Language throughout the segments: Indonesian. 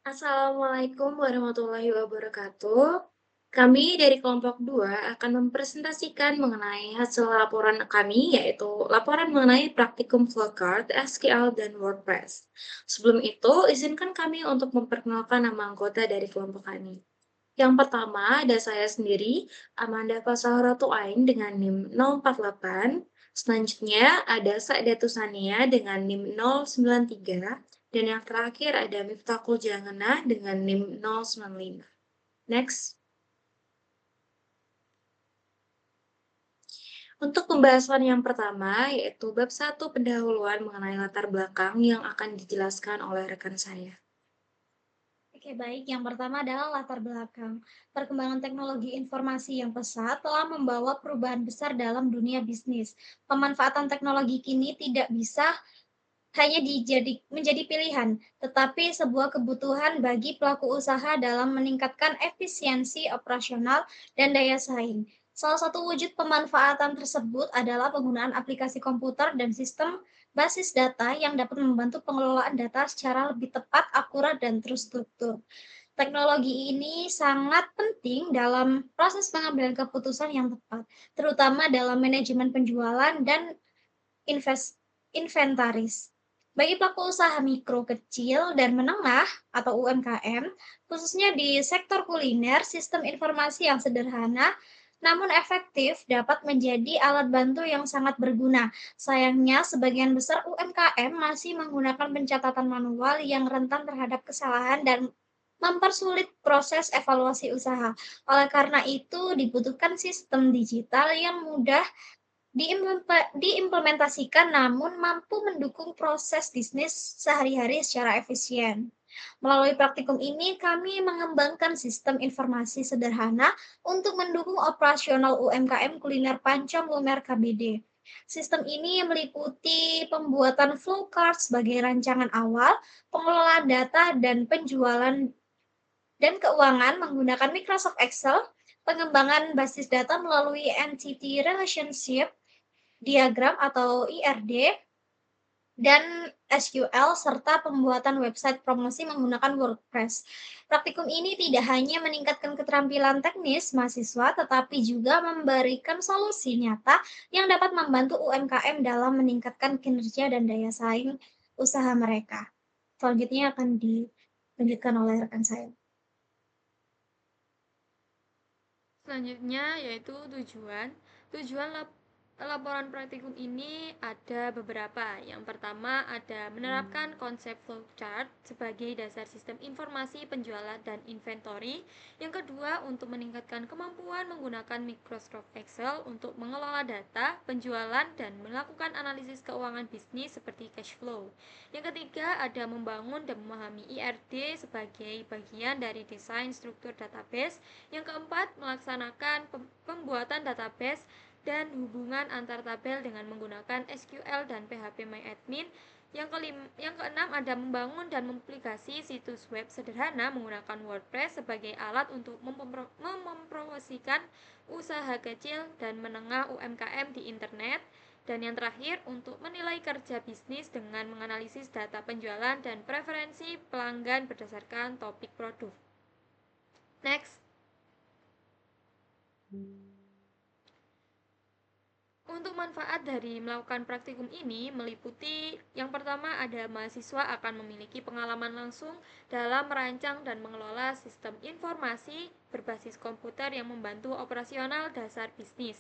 Assalamualaikum warahmatullahi wabarakatuh. Kami dari kelompok 2 akan mempresentasikan mengenai hasil laporan kami, yaitu laporan mengenai praktikum flowchart, SQL, dan WordPress. Sebelum itu, izinkan kami untuk memperkenalkan nama anggota dari kelompok kami. Yang pertama ada saya sendiri, Amanda Fasahoratu Ain dengan NIM 048. Selanjutnya ada Sa'datu Sania dengan NIM 093. Dan yang terakhir ada Miftahul Janganah dengan NIM 095. Next. Untuk pembahasan yang pertama, yaitu bab 1 pendahuluan mengenai latar belakang yang akan dijelaskan oleh rekan saya. Oke, baik. Yang pertama adalah latar belakang. Perkembangan teknologi informasi yang pesat telah membawa perubahan besar dalam dunia bisnis. Pemanfaatan teknologi kini tidak bisa hanya menjadi pilihan, tetapi sebuah kebutuhan bagi pelaku usaha dalam meningkatkan efisiensi operasional dan daya saing. Salah satu wujud pemanfaatan tersebut adalah penggunaan aplikasi komputer dan sistem basis data yang dapat membantu pengelolaan data secara lebih tepat, akurat, dan terstruktur. Teknologi ini sangat penting dalam proses pengambilan keputusan yang tepat, terutama dalam manajemen penjualan dan inventaris. Bagi pelaku usaha mikro, kecil, dan menengah atau UMKM, khususnya di sektor kuliner, sistem informasi yang sederhana namun efektif dapat menjadi alat bantu yang sangat berguna. Sayangnya, sebagian besar UMKM masih menggunakan pencatatan manual yang rentan terhadap kesalahan dan mempersulit proses evaluasi usaha. Oleh karena itu, dibutuhkan sistem digital yang mudah diimplementasikan namun mampu mendukung proses bisnis sehari-hari secara efisien. Melalui praktikum ini, kami mengembangkan sistem informasi sederhana untuk mendukung operasional UMKM kuliner Pancam Lumer KBD. Sistem ini meliputi pembuatan flowchart sebagai rancangan awal, pengelolaan data dan penjualan dan keuangan menggunakan Microsoft Excel, pengembangan basis data melalui Entity Relationship diagram atau IRD, dan SQL, serta pembuatan website promosi menggunakan WordPress. Praktikum ini tidak hanya meningkatkan keterampilan teknis mahasiswa, tetapi juga memberikan solusi nyata yang dapat membantu UMKM dalam meningkatkan kinerja dan daya saing usaha mereka. Selanjutnya akan dilanjutkan oleh rekan saya. Selanjutnya yaitu tujuan. Tujuan laporan praktikum ini ada beberapa. Yang pertama ada menerapkan konsep flowchart sebagai dasar sistem informasi penjualan dan inventory. Yang kedua untuk meningkatkan kemampuan menggunakan Microsoft Excel untuk mengelola data, penjualan, dan melakukan analisis keuangan bisnis seperti cash flow. Yang ketiga ada membangun dan memahami IRD sebagai bagian dari desain struktur database. Yang keempat, melaksanakan pembuatan database dan hubungan antar tabel dengan menggunakan SQL dan PHP Yang keenam ada membangun dan mempublikasi situs web sederhana menggunakan WordPress sebagai alat untuk mempromosikan usaha kecil dan menengah UMKM di internet. Dan yang terakhir, untuk menilai kerja bisnis dengan menganalisis data penjualan dan preferensi pelanggan berdasarkan topik produk. Next. Untuk manfaat dari melakukan praktikum ini meliputi yang pertama ada mahasiswa akan memiliki pengalaman langsung dalam merancang dan mengelola sistem informasi berbasis komputer yang membantu operasional dasar bisnis.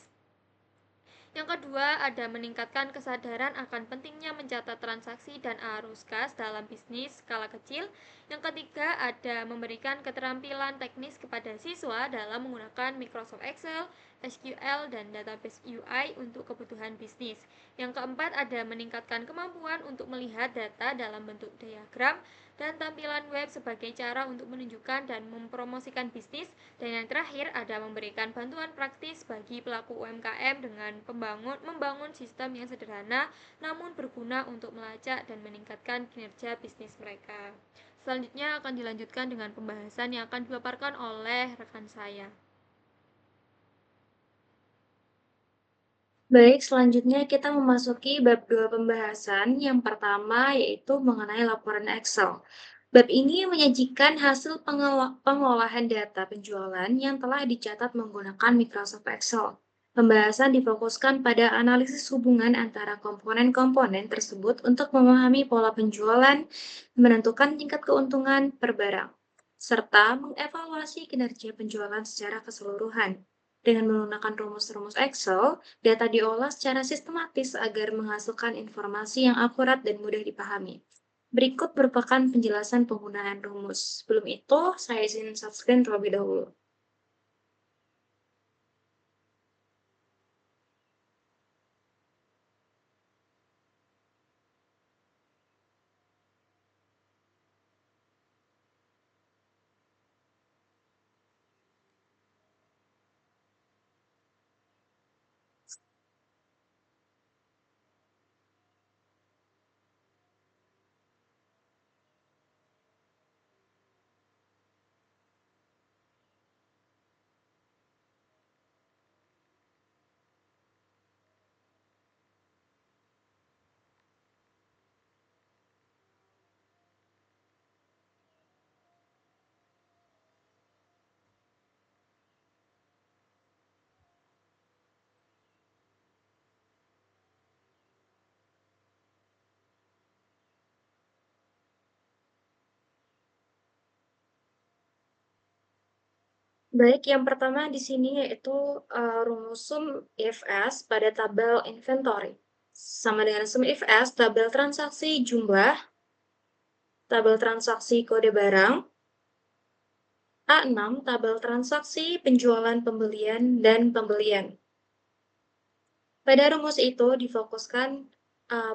Yang kedua, ada meningkatkan kesadaran akan pentingnya mencatat transaksi dan arus kas dalam bisnis skala kecil. Yang ketiga, ada memberikan keterampilan teknis kepada siswa dalam menggunakan Microsoft Excel, SQL, dan database UI untuk kebutuhan bisnis. Yang keempat, ada meningkatkan kemampuan untuk melihat data dalam bentuk diagram dan tampilan web sebagai cara untuk menunjukkan dan mempromosikan bisnis. Dan yang terakhir ada memberikan bantuan praktis bagi pelaku UMKM dengan membangun sistem yang sederhana namun berguna untuk melacak dan meningkatkan kinerja bisnis mereka. Selanjutnya akan dilanjutkan dengan pembahasan yang akan dipaparkan oleh rekan saya. Baik, selanjutnya kita memasuki bab 2 pembahasan. Yang pertama yaitu mengenai laporan Excel. Bab ini menyajikan hasil pengolahan data penjualan yang telah dicatat menggunakan Microsoft Excel. Pembahasan difokuskan pada analisis hubungan antara komponen-komponen tersebut untuk memahami pola penjualan, menentukan tingkat keuntungan per barang, serta mengevaluasi kinerja penjualan secara keseluruhan. Dengan menggunakan rumus-rumus Excel, data diolah secara sistematis agar menghasilkan informasi yang akurat dan mudah dipahami. Berikut merupakan penjelasan penggunaan rumus. Sebelum itu, saya izin subscribe terlebih dahulu. Baik, yang pertama di sini yaitu rumus sum if S pada tabel inventory. Sama dengan sum if S, tabel transaksi jumlah, tabel transaksi kode barang, A6, tabel transaksi penjualan pembelian dan pembelian. Pada rumus itu difokuskan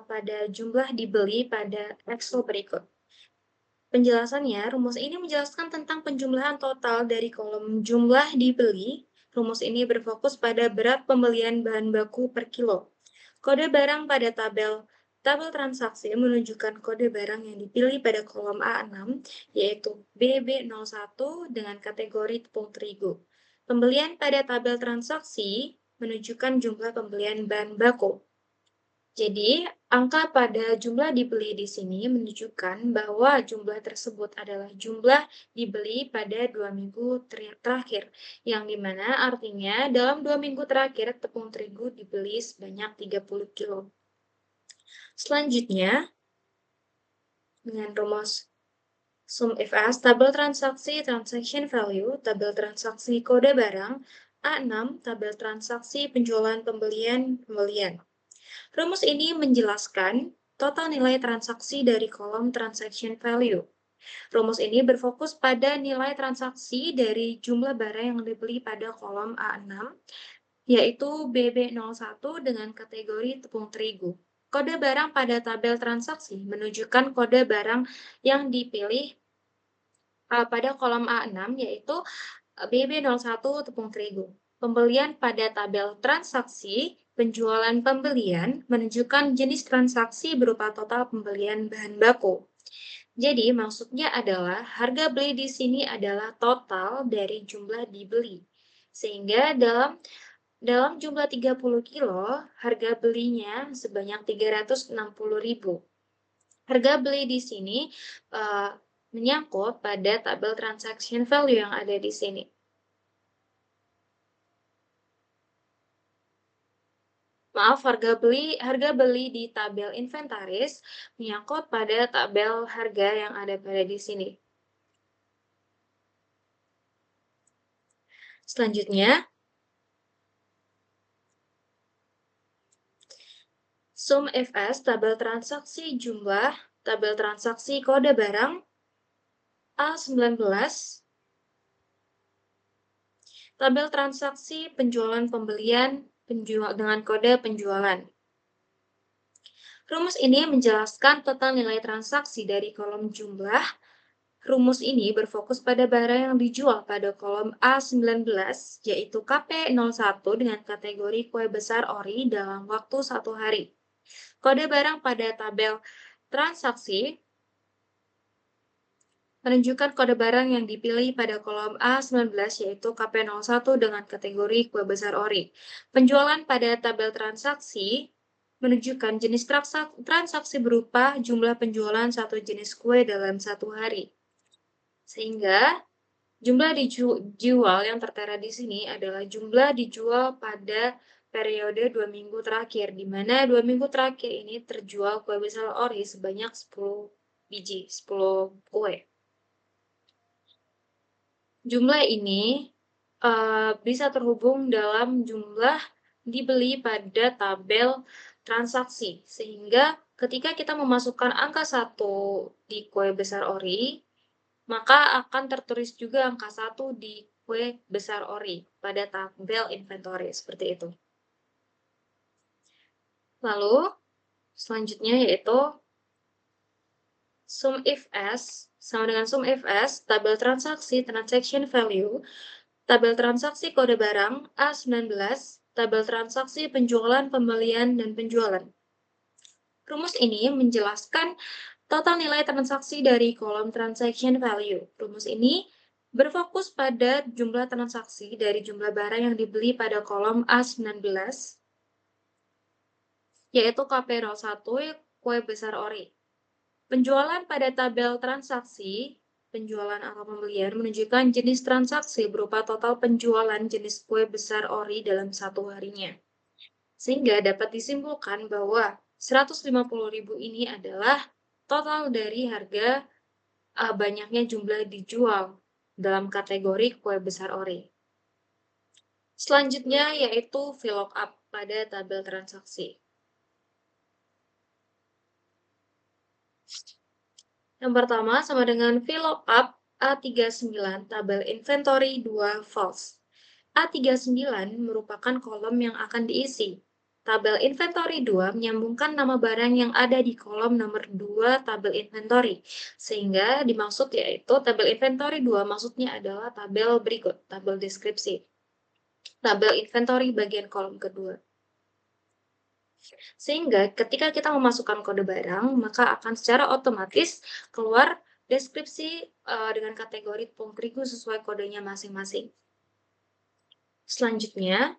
pada jumlah dibeli pada Excel berikut. Penjelasannya, rumus ini menjelaskan tentang penjumlahan total dari kolom jumlah dibeli. Rumus ini berfokus pada berat pembelian bahan baku per kilo. Kode barang pada tabel transaksi menunjukkan kode barang yang dipilih pada kolom A6, yaitu BB01 dengan kategori tepung terigu. Pembelian pada tabel transaksi menunjukkan jumlah pembelian bahan baku. Jadi, angka pada jumlah dibeli di sini menunjukkan bahwa jumlah tersebut adalah jumlah dibeli pada 2 minggu terakhir, yang dimana artinya dalam 2 minggu terakhir tepung terigu dibeli sebanyak 30 kilo. Selanjutnya, dengan rumus sum if S, tabel transaksi transaction value, tabel transaksi kode barang, A6, tabel transaksi penjualan pembelian. Rumus ini menjelaskan total nilai transaksi dari kolom transaction value. Rumus ini berfokus pada nilai transaksi dari jumlah barang yang dibeli pada kolom A6, yaitu BB01 dengan kategori tepung terigu. Kode barang pada tabel transaksi menunjukkan kode barang yang dipilih pada kolom A6, yaitu BB01 tepung terigu. Pembelian pada tabel transaksi penjualan pembelian menunjukkan jenis transaksi berupa total pembelian bahan baku. Jadi maksudnya adalah harga beli di sini adalah total dari jumlah dibeli. Sehingga dalam jumlah 30 kilo, harga belinya sebanyak 360.000. Harga beli di sini menyangkut pada tabel transaction value yang ada di sini. Maaf, harga beli di tabel inventaris menyangkut pada tabel harga yang ada pada di sini. Selanjutnya, sum if S, tabel transaksi jumlah, tabel transaksi kode barang, A19, tabel transaksi penjualan pembelian dengan kode penjualan. Rumus ini menjelaskan total nilai transaksi dari kolom jumlah. Rumus ini berfokus pada barang yang dijual pada kolom A19, yaitu KP01 dengan kategori kue besar ori dalam waktu 1 hari. Kode barang pada tabel transaksi menunjukkan kode barang yang dipilih pada kolom A19, yaitu KP01 dengan kategori kue besar ori. Penjualan pada tabel transaksi menunjukkan jenis transaksi berupa jumlah penjualan satu jenis kue dalam satu hari. Sehingga jumlah dijual yang tertera di sini adalah jumlah dijual pada periode 2 minggu terakhir, di mana 2 minggu terakhir ini terjual kue besar ori sebanyak 10 biji, 10 kue. Jumlah ini bisa terhubung dalam jumlah dibeli pada tabel transaksi, sehingga ketika kita memasukkan angka 1 di kue besar ori, maka akan tertulis juga angka 1 di kue besar ori pada tabel inventory, seperti itu. Lalu, selanjutnya yaitu SUMIF-S, sama dengan SUMIF-S, tabel transaksi transaction value, tabel transaksi kode barang A19, tabel transaksi penjualan, pembelian, dan penjualan. Rumus ini menjelaskan total nilai transaksi dari kolom transaction value. Rumus ini berfokus pada jumlah transaksi dari jumlah barang yang dibeli pada kolom A19, yaitu KP01 kue besar ori. Penjualan pada tabel transaksi, penjualan atau pembelian menunjukkan jenis transaksi berupa total penjualan jenis kue besar ori dalam satu harinya. Sehingga dapat disimpulkan bahwa 150.000 ini adalah total dari harga banyaknya jumlah dijual dalam kategori kue besar ori. Selanjutnya yaitu VLOOKUP pada tabel transaksi. Yang pertama sama dengan VLOOKUP A39 tabel inventory 2 false. A39 merupakan kolom yang akan diisi. Tabel inventory 2 menyambungkan nama barang yang ada di kolom nomor 2 tabel inventory. Sehingga dimaksud yaitu tabel inventory 2 maksudnya adalah tabel berikut, tabel deskripsi. Tabel inventory bagian kolom kedua. Sehingga ketika kita memasukkan kode barang, maka akan secara otomatis keluar deskripsi dengan kategori tepung terigu sesuai kodenya masing-masing. Selanjutnya,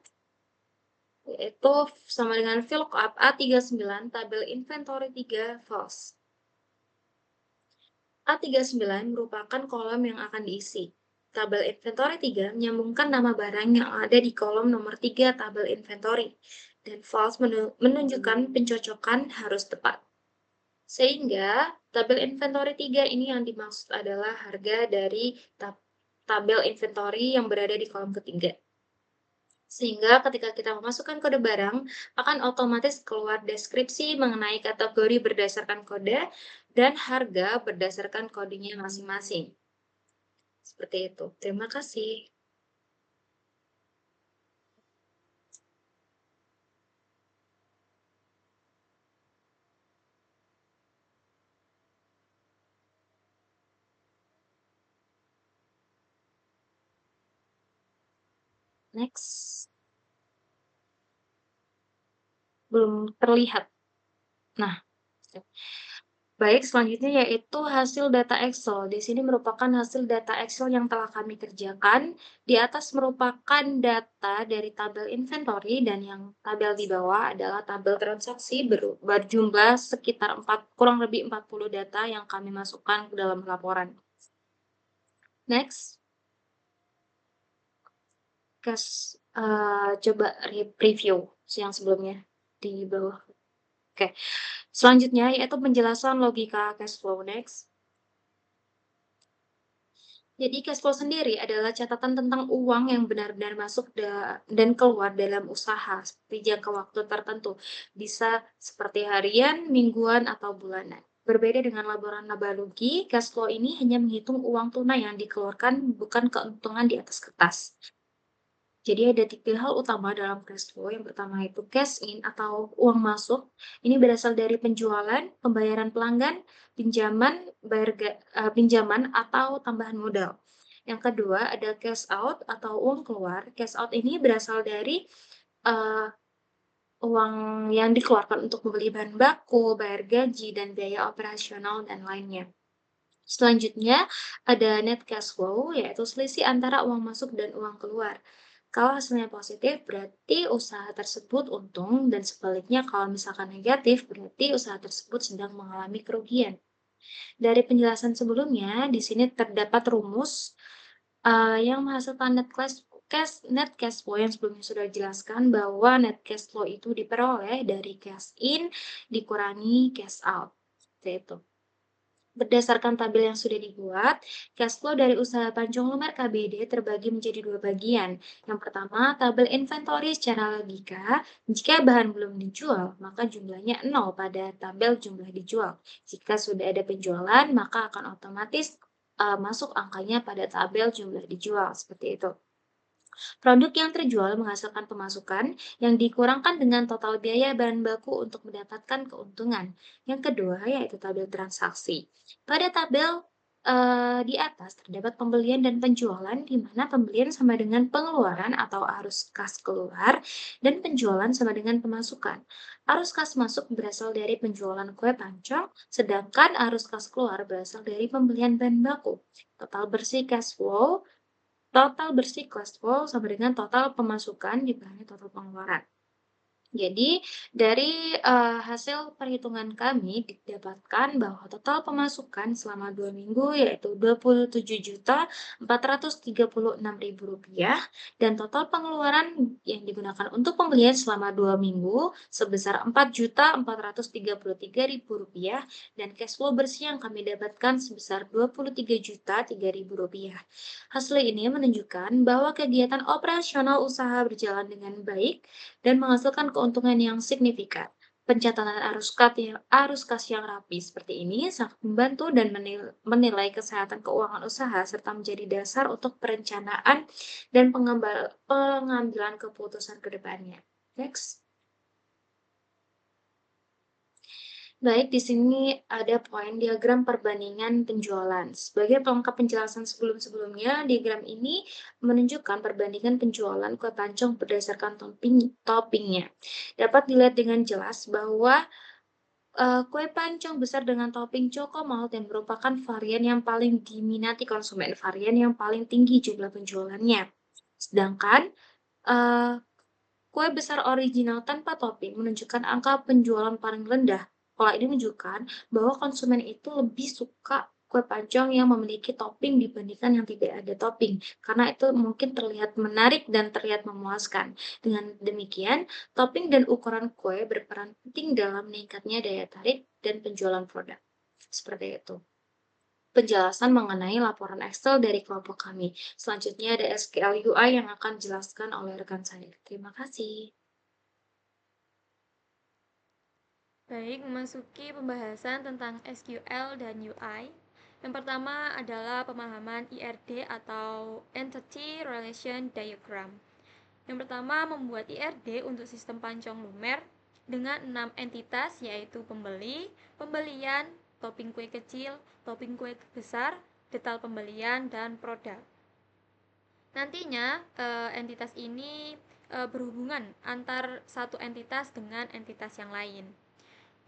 yaitu sama dengan VLOOKUP A39 tabel inventory 3 false. A39 merupakan kolom yang akan diisi. Tabel inventory 3 menyambungkan nama barang yang ada di kolom nomor 3 tabel inventory. Dan false menunjukkan pencocokan harus tepat. Sehingga tabel inventory 3 ini yang dimaksud adalah harga dari tabel inventory yang berada di kolom ketiga. Sehingga ketika kita memasukkan kode barang, akan otomatis keluar deskripsi mengenai kategori berdasarkan kode dan harga berdasarkan kodenya masing-masing. Seperti itu. Terima kasih. Next. Belum terlihat. Nah, baik, selanjutnya yaitu hasil data Excel. Di sini merupakan hasil data Excel yang telah kami kerjakan. Di atas merupakan data dari tabel inventory dan yang tabel di bawah adalah tabel transaksi berjumlah sekitar kurang lebih 40 data yang kami masukkan ke dalam laporan. Next. Coba review yang sebelumnya di bawah. Oke. Selanjutnya yaitu penjelasan logika cash flow. Next. Jadi cash flow sendiri adalah catatan tentang uang yang benar-benar masuk dan keluar dalam usaha seperti jangka waktu tertentu. Bisa seperti harian, mingguan, atau bulanan. Berbeda dengan laporan laba rugi, cash flow ini hanya menghitung uang tunai yang dikeluarkan, bukan keuntungan di atas kertas. Jadi ada 3 hal utama dalam cash flow. Yang pertama itu cash in atau uang masuk. Ini berasal dari penjualan, pembayaran pelanggan, pinjaman atau tambahan modal. Yang kedua ada cash out atau uang keluar. Cash out ini berasal dari uang yang dikeluarkan untuk membeli bahan baku, bayar gaji, dan biaya operasional dan lainnya. Selanjutnya ada net cash flow, yaitu selisih antara uang masuk dan uang keluar. Kalau hasilnya positif, berarti usaha tersebut untung, dan sebaliknya kalau misalkan negatif, berarti usaha tersebut sedang mengalami kerugian. Dari penjelasan sebelumnya, di sini terdapat rumus yang menghasilkan net cash flow yang sebelumnya sudah dijelaskan bahwa net cash flow itu diperoleh dari cash in dikurangi cash out. Seperti itu. Berdasarkan tabel yang sudah dibuat, cash flow dari usaha Pancong Lumer KBD terbagi menjadi dua bagian. Yang pertama, tabel inventory secara logika. Jika bahan belum dijual, maka jumlahnya 0 pada tabel jumlah dijual. Jika sudah ada penjualan, maka akan otomatis masuk angkanya pada tabel jumlah dijual. Seperti itu. Produk yang terjual menghasilkan pemasukan yang dikurangkan dengan total biaya bahan baku untuk mendapatkan keuntungan. Yang kedua yaitu tabel transaksi. Pada tabel di atas terdapat pembelian dan penjualan, di mana pembelian sama dengan pengeluaran atau arus kas keluar, dan penjualan sama dengan pemasukan. Arus kas masuk berasal dari penjualan kue pancong, sedangkan arus kas keluar berasal dari pembelian bahan baku. Total bersih cash flow sama dengan total pemasukan dikurangi total pengeluaran. Jadi, dari hasil perhitungan kami didapatkan bahwa total pemasukan selama 2 minggu yaitu Rp27.436.000 dan total pengeluaran yang digunakan untuk pembelian selama 2 minggu sebesar Rp4.433.000 dan cash flow bersih yang kami dapatkan sebesar Rp23.003.000. Hasil ini menunjukkan bahwa kegiatan operasional usaha berjalan dengan baik dan menghasilkan keuntungan yang signifikan. Pencatatan arus kas yang rapi seperti ini sangat membantu dan menilai kesehatan keuangan usaha serta menjadi dasar untuk perencanaan dan pengambilan keputusan ke depannya. Next. Baik, di sini ada poin diagram perbandingan penjualan. Sebagai pelengkap penjelasan sebelum-sebelumnya, diagram ini menunjukkan perbandingan penjualan kue pancong berdasarkan toppingnya. Dapat dilihat dengan jelas bahwa kue pancong besar dengan topping Choco Malt yang merupakan varian yang paling diminati konsumen, varian yang paling tinggi jumlah penjualannya. Sedangkan kue besar original tanpa topping menunjukkan angka penjualan paling rendah. Pola ini menunjukkan bahwa konsumen itu lebih suka kue pancong yang memiliki topping dibandingkan yang tidak ada topping, karena itu mungkin terlihat menarik dan terlihat memuaskan. Dengan demikian, topping dan ukuran kue berperan penting dalam meningkatnya daya tarik dan penjualan produk. Seperti itu. Penjelasan mengenai laporan Excel dari kelompok kami. Selanjutnya ada SQL UI yang akan dijelaskan oleh rekan saya. Terima kasih. Baik, memasuki pembahasan tentang SQL dan UI. Yang pertama adalah pemahaman IRD atau Entity Relation Diagram. Yang pertama, membuat IRD untuk sistem pancong lumer dengan 6 entitas, yaitu pembeli, pembelian, topping kue kecil, topping kue besar, detail pembelian, dan produk. Nantinya entitas ini berhubungan antar satu entitas dengan entitas yang lain.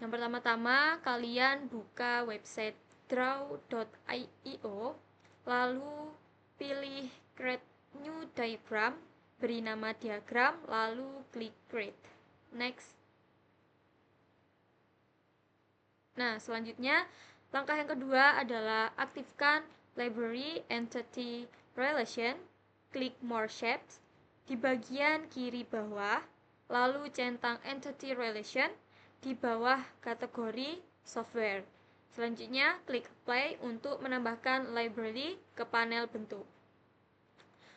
Yang pertama-tama, kalian buka website draw.io, lalu pilih Create New Diagram, beri nama diagram, lalu klik Create. Next. Nah, selanjutnya, langkah yang kedua adalah aktifkan Library Entity Relation, klik More Shapes, di bagian kiri bawah, lalu centang Entity Relation, di bawah kategori Software. Selanjutnya, klik Apply untuk menambahkan library ke panel bentuk.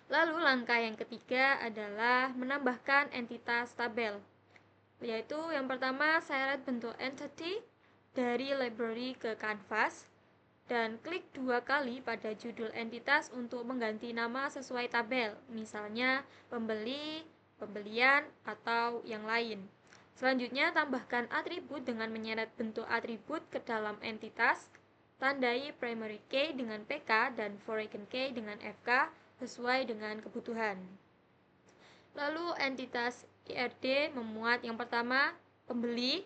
Lalu, langkah yang ketiga adalah menambahkan entitas tabel, yaitu yang pertama, seret bentuk entity dari library ke canvas, dan klik 2 kali pada judul entitas untuk mengganti nama sesuai tabel, misalnya pembeli, pembelian, atau yang lain. Selanjutnya, tambahkan atribut dengan menyeret bentuk atribut ke dalam entitas, tandai primary key dengan PK dan foreign key dengan FK sesuai dengan kebutuhan. Lalu entitas IRD memuat yang pertama, pembeli,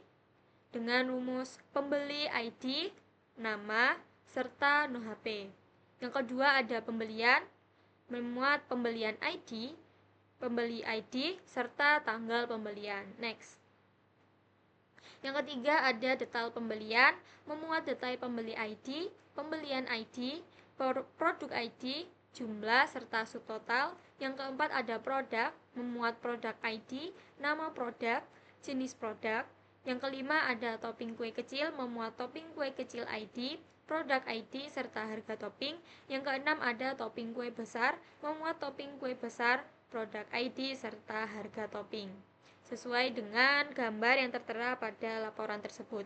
dengan rumus pembeli ID, nama, serta no HP. Yang kedua ada pembelian, memuat pembelian ID, pembeli ID, serta tanggal pembelian. Next. Yang ketiga ada detail pembelian, memuat detail pembeli ID, pembelian ID, produk ID, jumlah serta subtotal. Yang keempat ada produk, memuat produk ID, nama produk, jenis produk. Yang kelima ada topping kue kecil, memuat topping kue kecil ID, produk ID serta harga topping. Yang keenam ada topping kue besar, memuat topping kue besar, produk ID serta harga topping sesuai dengan gambar yang tertera pada laporan tersebut.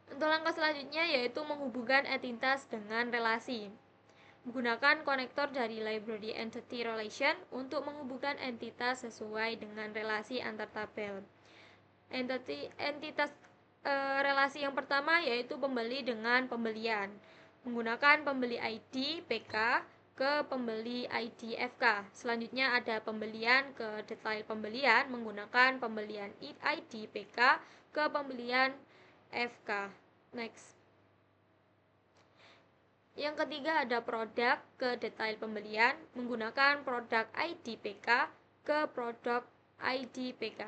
Untuk langkah selanjutnya yaitu menghubungkan entitas dengan relasi. Menggunakan konektor dari Library Entity Relation untuk menghubungkan entitas sesuai dengan relasi antar tabel. Entitas relasi yang pertama yaitu pembeli dengan pembelian. Menggunakan pembeli ID PK ke pembeli ID FK. Selanjutnya ada pembelian ke detail pembelian menggunakan pembelian ID PK ke pembelian FK. Next. Yang ketiga ada produk ke detail pembelian menggunakan produk ID PK ke produk ID PK.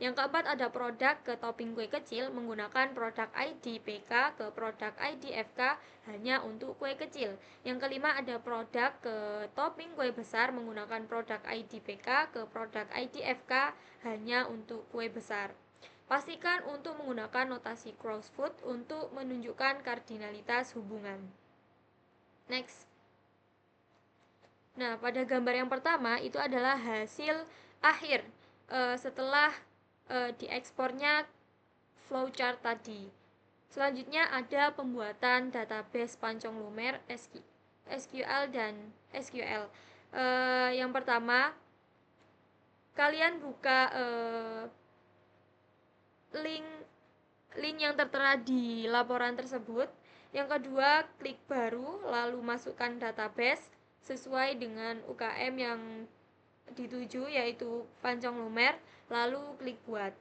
Yang keempat ada produk ke topping kue kecil menggunakan produk ID PK ke produk ID FK hanya untuk kue kecil. Yang kelima ada produk ke topping kue besar menggunakan produk ID PK ke produk ID FK hanya untuk kue besar. Pastikan untuk menggunakan notasi crossfoot untuk menunjukkan kardinalitas hubungan. Next. Nah, pada gambar yang pertama itu adalah hasil akhir setelah diekspornya flowchart tadi. Selanjutnya ada pembuatan database Pancong Lumer SQL dan SQL. Yang pertama, kalian buka link yang tertera di laporan tersebut. Yang kedua, klik baru lalu masukkan database sesuai dengan UKM yang dituju yaitu Pancong Lumer, lalu klik buat.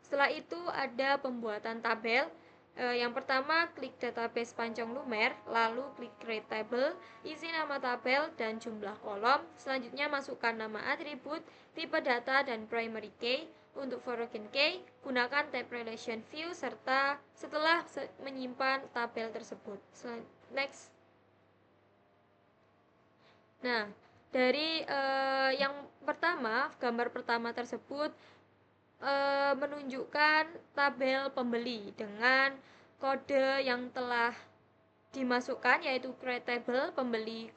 Setelah itu ada pembuatan tabel. Yang pertama, klik database Pancong Lumer, lalu klik create table, isi nama tabel dan jumlah kolom. Selanjutnya masukkan nama atribut, tipe data dan primary key. Untuk foreign key, gunakan tab relation view serta setelah menyimpan tabel tersebut. Next. Nah, dari yang pertama, gambar pertama tersebut menunjukkan tabel pembeli dengan kode yang telah dimasukkan yaitu create table pembeli,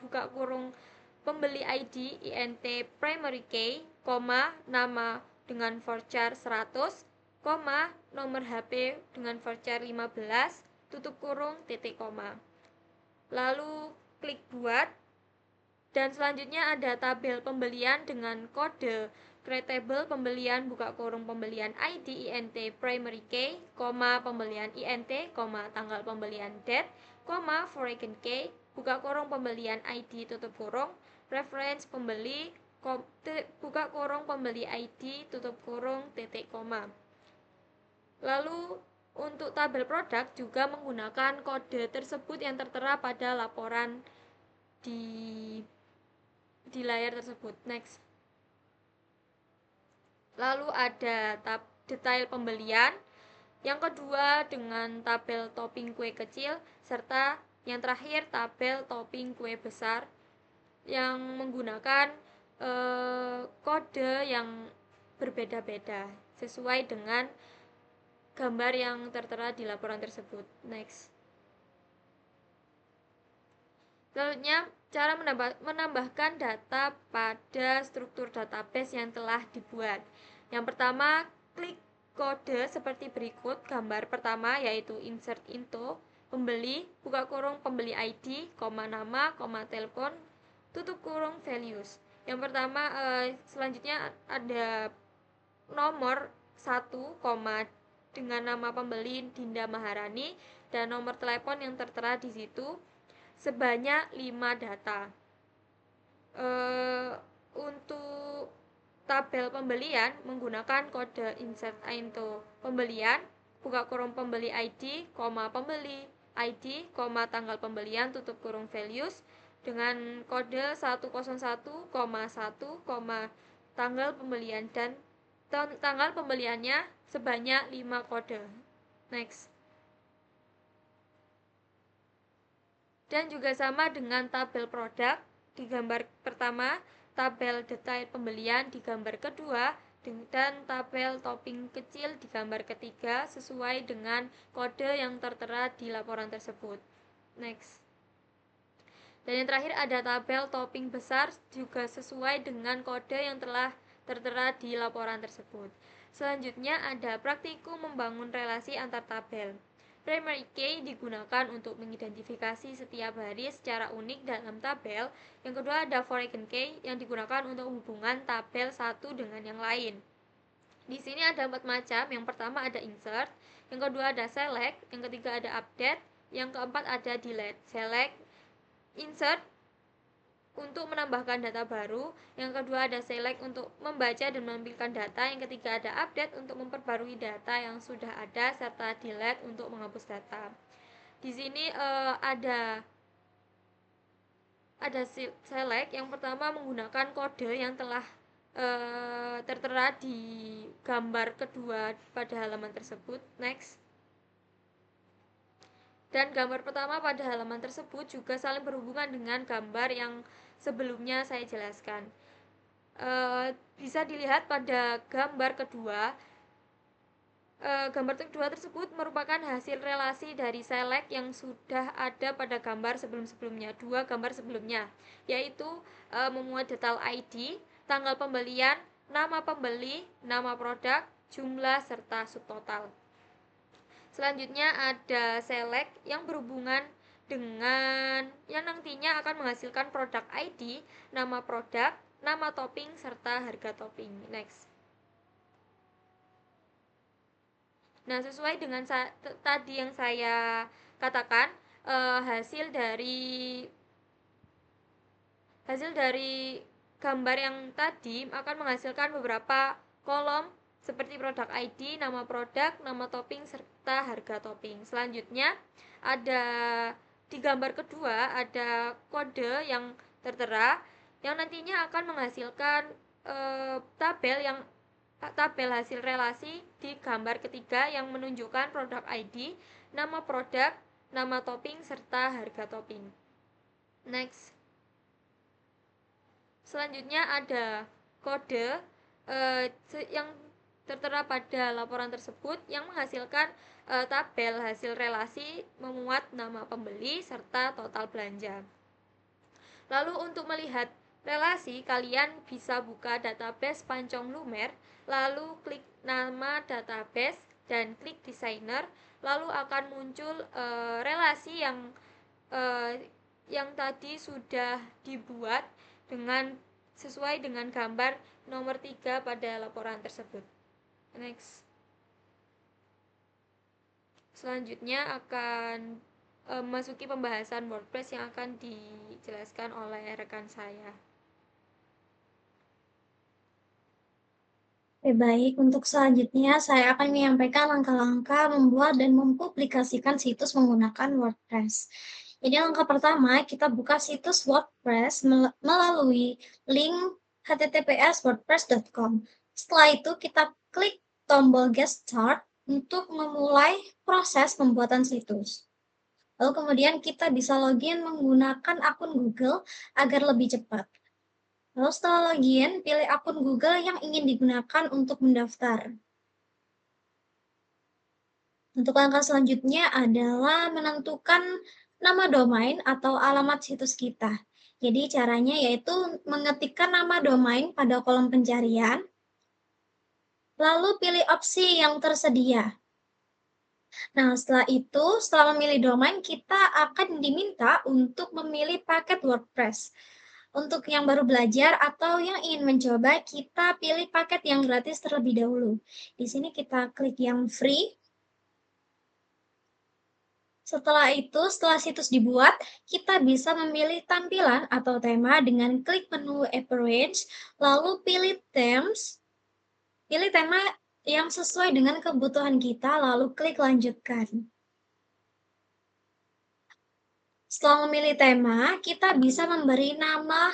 buka kurung pembeli ID INT primary key, nama dengan voucher 100, nomor HP dengan voucher 15, tutup kurung titik koma. Lalu klik buat. Dan selanjutnya ada tabel pembelian dengan kode create table pembelian buka kurung pembelian ID INT primary key, pembelian INT, tanggal pembelian date, foreign key, buka kurung pembelian ID tutup kurung, reference pembeli, buka kurung pembeli ID tutup kurung titik koma. Lalu untuk tabel produk juga menggunakan kode tersebut yang tertera pada laporan di layar tersebut. Next. Lalu ada detail pembelian. Yang kedua dengan tabel topping kue kecil serta yang terakhir tabel topping kue besar yang menggunakan kode yang berbeda-beda sesuai dengan gambar yang tertera di laporan tersebut. Next. Selanjutnya, cara menambahkan data pada struktur database yang telah dibuat. Yang pertama, klik kode seperti berikut. Gambar pertama yaitu insert into, pembeli, buka kurung pembeli ID, nama, telepon, tutup kurung values. Yang pertama, selanjutnya ada nomor 1, dengan nama pembeli Dinda Maharani dan nomor telepon yang tertera di situ sebanyak 5 data. Untuk tabel pembelian menggunakan kode insert into pembelian, buka kurung pembeli ID, pembeli ID, tanggal pembelian tutup kurung values. dengan kode 101,1, tanggal pembelian dan tanggal pembeliannya sebanyak 5 kode. Next. Dan juga sama dengan tabel produk di gambar pertama, tabel detail pembelian di gambar kedua, dan tabel topping kecil di gambar ketiga sesuai dengan kode yang tertera di laporan tersebut. Next. Dan yang terakhir ada tabel topping besar juga sesuai dengan kode yang telah tertera di laporan tersebut. Selanjutnya ada praktikum membangun relasi antar tabel. Primary key digunakan untuk mengidentifikasi setiap baris secara unik dalam tabel. Yang kedua ada foreign key yang digunakan untuk hubungan tabel satu dengan yang lain. Di sini ada 4 macam. Yang pertama ada insert, yang kedua ada select, yang ketiga ada update, yang keempat ada delete. Select, insert untuk menambahkan data baru, yang kedua ada select untuk membaca dan menampilkan data, yang ketiga ada update untuk memperbarui data yang sudah ada, serta delete untuk menghapus data. Di sini ada select. Yang pertama menggunakan kode yang telah tertera di gambar kedua pada halaman tersebut. Next. Dan gambar pertama pada halaman tersebut juga saling berhubungan dengan gambar yang sebelumnya saya jelaskan. Bisa dilihat pada gambar kedua. Gambar kedua tersebut merupakan hasil relasi dari select yang sudah ada pada gambar sebelum-sebelumnya, 2 gambar sebelumnya, yaitu memuat detail ID, tanggal pembelian, nama pembeli, nama produk, jumlah, serta subtotal. Selanjutnya ada select yang berhubungan dengan yang nantinya akan menghasilkan produk ID, nama produk, nama topping, serta harga topping. Next. Nah, sesuai dengan tadi yang saya katakan, hasil dari gambar yang tadi akan menghasilkan beberapa kolom seperti produk ID, nama produk, nama topping, serta harga topping. Selanjutnya ada di gambar kedua ada kode yang tertera yang nantinya akan menghasilkan tabel hasil relasi di gambar ketiga yang menunjukkan produk ID, nama produk, nama topping, serta harga topping. Next. Selanjutnya ada kode yang tertera pada laporan tersebut yang menghasilkan tabel hasil relasi memuat nama pembeli serta total belanja. Lalu untuk melihat relasi, kalian bisa buka database Pancong Lumer, lalu klik nama database dan klik designer, lalu akan muncul relasi yang tadi sudah dibuat sesuai dengan gambar nomor 3 pada laporan tersebut. Next. Selanjutnya akan memasuki pembahasan WordPress yang akan dijelaskan oleh rekan saya. Baik, untuk selanjutnya saya akan menyampaikan langkah-langkah membuat dan mempublikasikan situs menggunakan WordPress. Jadi langkah pertama, kita buka situs WordPress melalui link https://wordpress.com. Setelah itu kita klik tombol Get Start untuk memulai proses pembuatan situs. Lalu kemudian kita bisa login menggunakan akun Google agar lebih cepat. Lalu setelah login, pilih akun Google yang ingin digunakan untuk mendaftar. Untuk langkah selanjutnya adalah menentukan nama domain atau alamat situs kita. Jadi caranya yaitu mengetikkan nama domain pada kolom pencarian, lalu pilih opsi yang tersedia. Nah, setelah memilih domain, kita akan diminta untuk memilih paket WordPress. Untuk yang baru belajar atau yang ingin mencoba, kita pilih paket yang gratis terlebih dahulu. Di sini kita klik yang free. Setelah situs dibuat, kita bisa memilih tampilan atau tema dengan klik menu Appearance, lalu pilih Themes. Pilih tema yang sesuai dengan kebutuhan kita, lalu klik lanjutkan. Setelah memilih tema, kita bisa memberi nama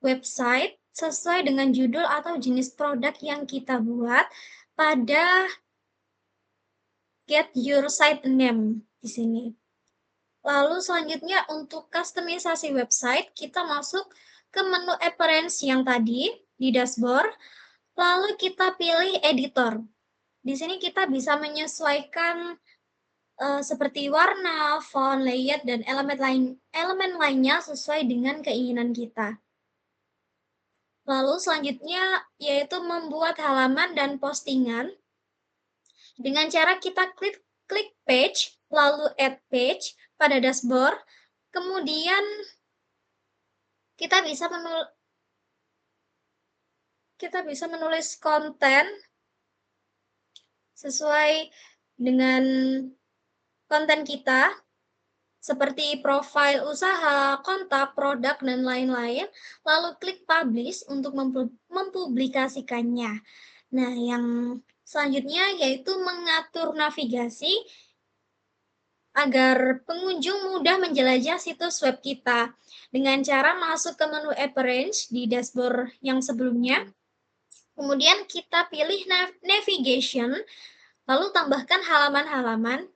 website sesuai dengan judul atau jenis produk yang kita buat pada get your site name di sini. Lalu selanjutnya untuk kustomisasi website, kita masuk ke menu appearance yang tadi di dashboard, lalu kita pilih editor. Di sini kita bisa menyesuaikan seperti warna, font, layout, dan elemen lainnya sesuai dengan keinginan kita. Lalu selanjutnya yaitu membuat halaman dan postingan dengan cara kita klik page, lalu add page pada dashboard, kemudian kita bisa menulis konten sesuai dengan konten kita, seperti profil usaha, kontak, produk, dan lain-lain, lalu klik publish untuk mempublikasikannya. Nah, yang selanjutnya yaitu mengatur navigasi agar pengunjung mudah menjelajah situs web kita dengan cara masuk ke menu appearance di dashboard yang sebelumnya. Kemudian kita pilih navigation, lalu tambahkan halaman-halaman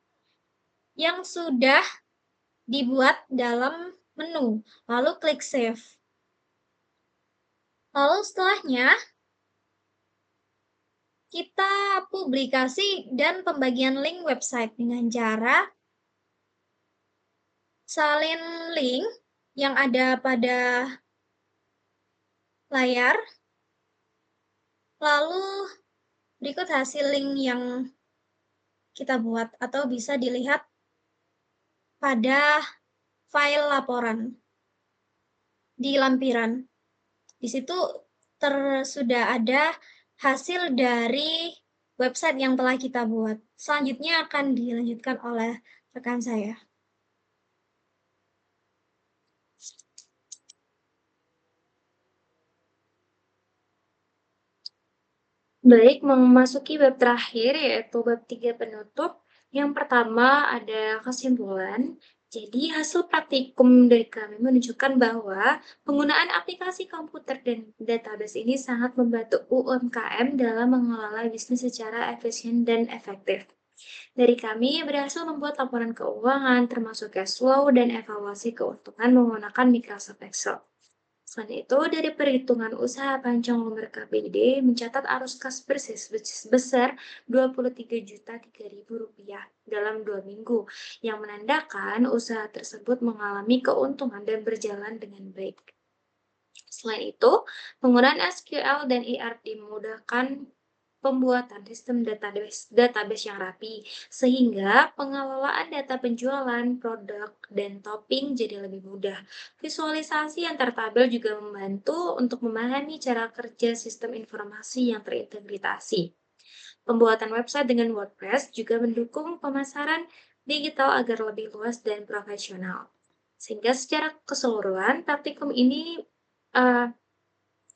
yang sudah dibuat dalam menu, lalu klik save. Lalu setelahnya, kita publikasi dan pembagian link website dengan cara salin link yang ada pada layar, lalu berikut hasil link yang kita buat atau bisa dilihat pada file laporan di lampiran. Di situ sudah ada hasil dari website yang telah kita buat. Selanjutnya akan dilanjutkan oleh rekan saya. Baik, memasuki bab terakhir yaitu bab 3 penutup. Yang pertama ada kesimpulan. Jadi hasil praktikum dari kami menunjukkan bahwa penggunaan aplikasi komputer dan database ini sangat membantu UMKM dalam mengelola bisnis secara efisien dan efektif. Dari kami berhasil membuat laporan keuangan termasuk cash flow dan evaluasi keuntungan menggunakan Microsoft Excel. Selain itu, dari perhitungan usaha panjang nomor KPD mencatat arus kas bersih sebesar Rp23.003.000 dalam 2 minggu, yang menandakan usaha tersebut mengalami keuntungan dan berjalan dengan baik. Selain itu, penggunaan SQL dan ERP memudahkan pembuatan sistem database yang rapi, sehingga pengelolaan data penjualan, produk, dan topping jadi lebih mudah. Visualisasi antar tabel juga membantu untuk memahami cara kerja sistem informasi yang terintegrasi. Pembuatan website dengan WordPress juga mendukung pemasaran digital agar lebih luas dan profesional. Sehingga secara keseluruhan, praktikum ini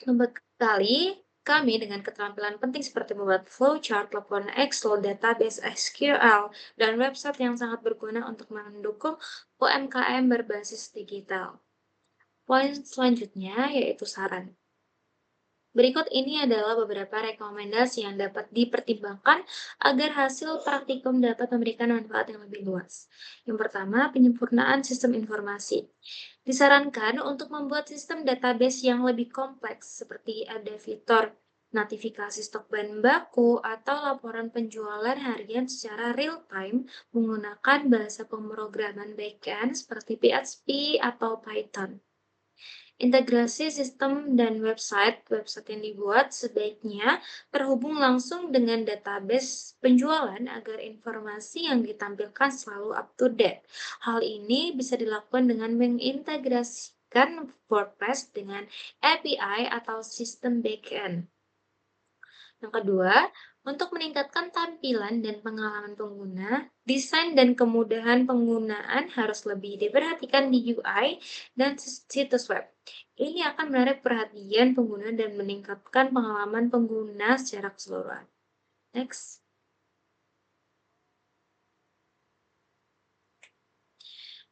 membekali kami dengan keterampilan penting seperti membuat flowchart, laporan Excel, database SQL, dan website yang sangat berguna untuk mendukung UMKM berbasis digital. Poin selanjutnya yaitu saran. Berikut ini adalah beberapa rekomendasi yang dapat dipertimbangkan agar hasil praktikum dapat memberikan manfaat yang lebih luas. Yang pertama, penyempurnaan sistem informasi. Disarankan untuk membuat sistem database yang lebih kompleks, seperti ada fitur notifikasi stok bahan baku atau laporan penjualan harian secara real-time menggunakan bahasa pemrograman backend seperti PHP atau Python. Integrasi sistem dan website yang dibuat sebaiknya terhubung langsung dengan database penjualan agar informasi yang ditampilkan selalu up to date. Hal ini bisa dilakukan dengan mengintegrasikan WordPress dengan API atau sistem backend. Yang kedua, untuk meningkatkan tampilan dan pengalaman pengguna, desain dan kemudahan penggunaan harus lebih diperhatikan di UI dan situs web. Ini akan menarik perhatian pengguna dan meningkatkan pengalaman pengguna secara keseluruhan. Next.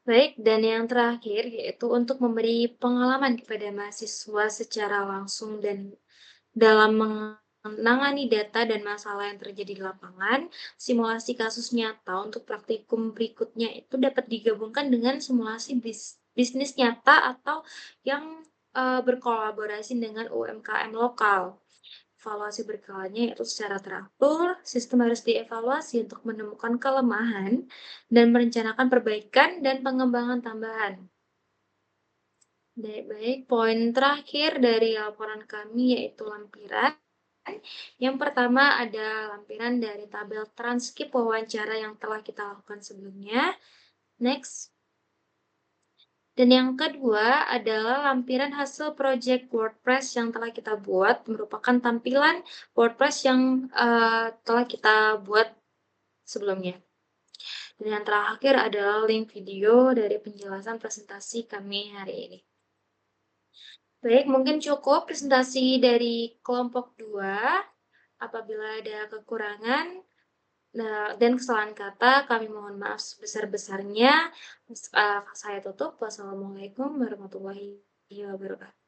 Baik, dan yang terakhir yaitu untuk memberi pengalaman kepada mahasiswa secara langsung dan dalam menangani data dan masalah yang terjadi di lapangan, simulasi kasus nyata untuk praktikum berikutnya itu dapat digabungkan dengan simulasi bisnis nyata atau yang berkolaborasi dengan UMKM lokal. Evaluasi berkalanya yaitu secara teratur, sistem harus dievaluasi untuk menemukan kelemahan dan merencanakan perbaikan dan pengembangan tambahan. Baik, poin terakhir dari laporan kami yaitu lampiran. Yang pertama ada lampiran dari tabel transkrip wawancara yang telah kita lakukan sebelumnya. Next. Dan yang kedua adalah lampiran hasil project WordPress yang telah kita buat, merupakan tampilan WordPress yang telah kita buat sebelumnya. Dan yang terakhir adalah link video dari penjelasan presentasi kami hari ini. Baik, mungkin cukup presentasi dari kelompok 2. Apabila ada kekurangan dan kesalahan kata, kami mohon maaf sebesar-besarnya. Saya tutup. Wassalamualaikum warahmatullahi wabarakatuh.